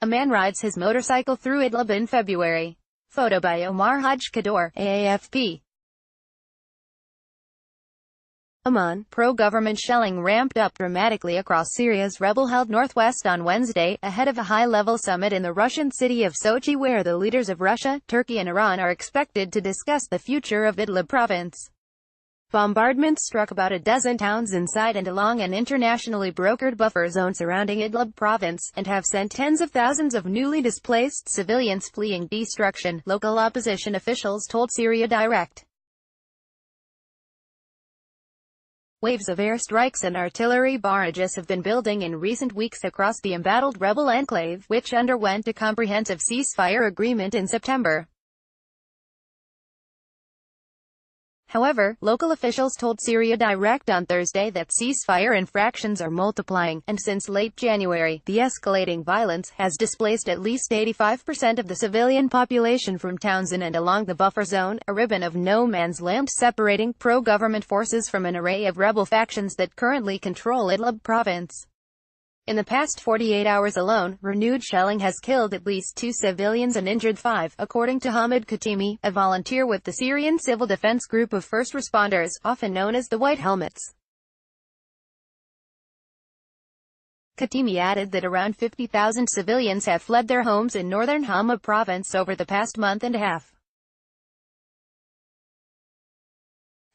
A man rides his motorcycle through Idlib in February. Photo by Omar Haj Kaddour, AAFP. Amman, pro-government shelling ramped up dramatically across Syria's rebel-held northwest on Wednesday, ahead of a high-level summit in the Russian city of Sochi where the leaders of Russia, Turkey and Iran are expected to discuss the future of Idlib province. Bombardments struck about a dozen towns inside and along an internationally brokered buffer zone surrounding Idlib province, and have sent tens of thousands of newly displaced civilians fleeing destruction, local opposition officials told Syria Direct. Waves of airstrikes and artillery barrages have been building in recent weeks across the embattled rebel enclave, which underwent a comprehensive ceasefire agreement in September. However, local officials told Syria Direct on Thursday that ceasefire infractions are multiplying, and since late January, the escalating violence has displaced at least 85% of the civilian population from towns in and along the buffer zone, a ribbon of no man's land separating pro-government forces from an array of rebel factions that currently control Idlib province. In the past 48 hours alone, renewed shelling has killed at least 2 civilians and injured 5, according to Hamid Khatimi, a volunteer with the Syrian Civil Defense Group of First Responders, often known as the White Helmets. Khatimi added that around 50,000 civilians have fled their homes in northern Hama province over the past month and a half.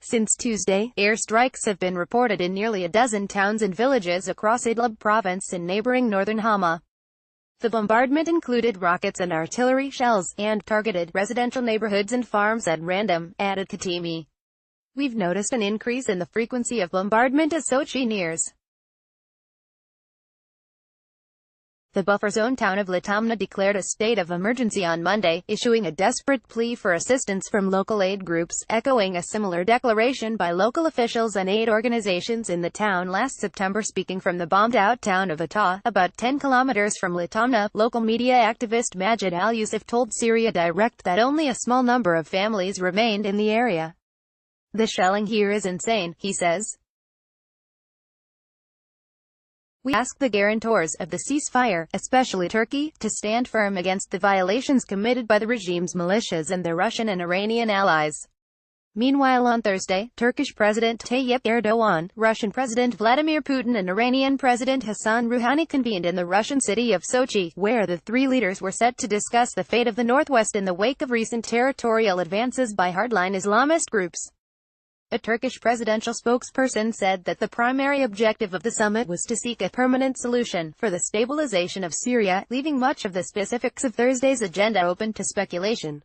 Since Tuesday, airstrikes have been reported in nearly a dozen towns and villages across Idlib province in neighboring northern Hama. The bombardment included rockets and artillery shells, and targeted residential neighborhoods and farms at random, added Khatimi. We've noticed an increase in the frequency of bombardment as Sochi nears. The buffer zone town of Latamna declared a state of emergency on Monday, issuing a desperate plea for assistance from local aid groups, echoing a similar declaration by local officials and aid organizations in the town last September. Speaking from the bombed-out town of Ata, about 10 kilometers from Latamna, local media activist Majid al-Yusuf told Syria Direct that only a small number of families remained in the area. "The shelling here is insane," he says. "We ask the guarantors of the ceasefire, especially Turkey, to stand firm against the violations committed by the regime's militias and their Russian and Iranian allies." Meanwhile on Thursday, Turkish President Tayyip Erdogan, Russian President Vladimir Putin and Iranian President Hassan Rouhani convened in the Russian city of Sochi, where the three leaders were set to discuss the fate of the Northwest in the wake of recent territorial advances by hardline Islamist groups. A Turkish presidential spokesperson said that the primary objective of the summit was to seek a permanent solution for the stabilization of Syria, leaving much of the specifics of Thursday's agenda open to speculation.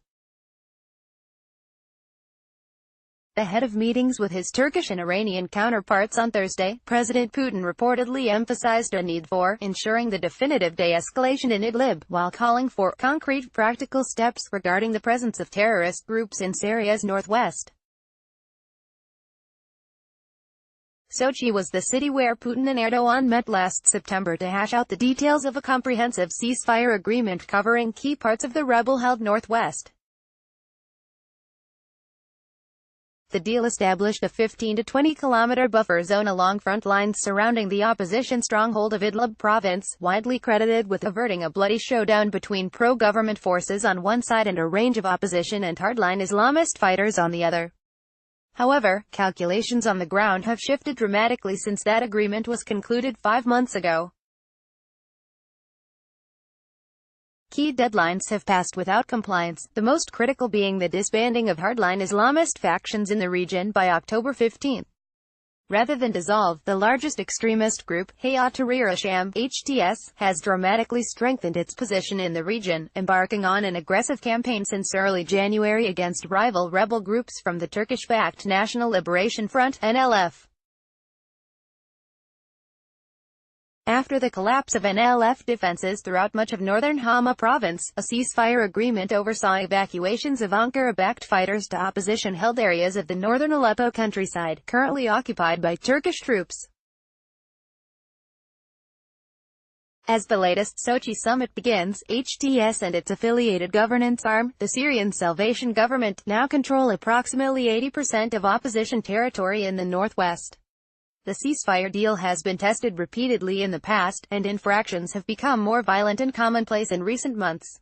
Ahead of meetings with his Turkish and Iranian counterparts on Thursday, President Putin reportedly emphasized a need for ensuring the definitive de-escalation in Idlib, while calling for concrete practical steps regarding the presence of terrorist groups in Syria's northwest. Sochi was the city where Putin and Erdogan met last September to hash out the details of a comprehensive ceasefire agreement covering key parts of the rebel-held northwest. The deal established a 15 to 20-kilometer buffer zone along front lines surrounding the opposition stronghold of Idlib province, widely credited with averting a bloody showdown between pro-government forces on one side and a range of opposition and hardline Islamist fighters on the other. However, calculations on the ground have shifted dramatically since that agreement was concluded 5 months ago. Key deadlines have passed without compliance, the most critical being the disbanding of hardline Islamist factions in the region by October 15. Rather than dissolve, the largest extremist group, Hayat Tahrir al-Sham (HTS), has dramatically strengthened its position in the region, embarking on an aggressive campaign since early January against rival rebel groups from the Turkish-backed National Liberation Front (NLF). After the collapse of NLF defenses throughout much of northern Hama province, a ceasefire agreement oversaw evacuations of Ankara-backed fighters to opposition-held areas of the northern Aleppo countryside, currently occupied by Turkish troops. As the latest Sochi summit begins, HTS and its affiliated governance arm, the Syrian Salvation Government, now control approximately 80% of opposition territory in the northwest. The ceasefire deal has been tested repeatedly in the past, and infractions have become more violent and commonplace in recent months.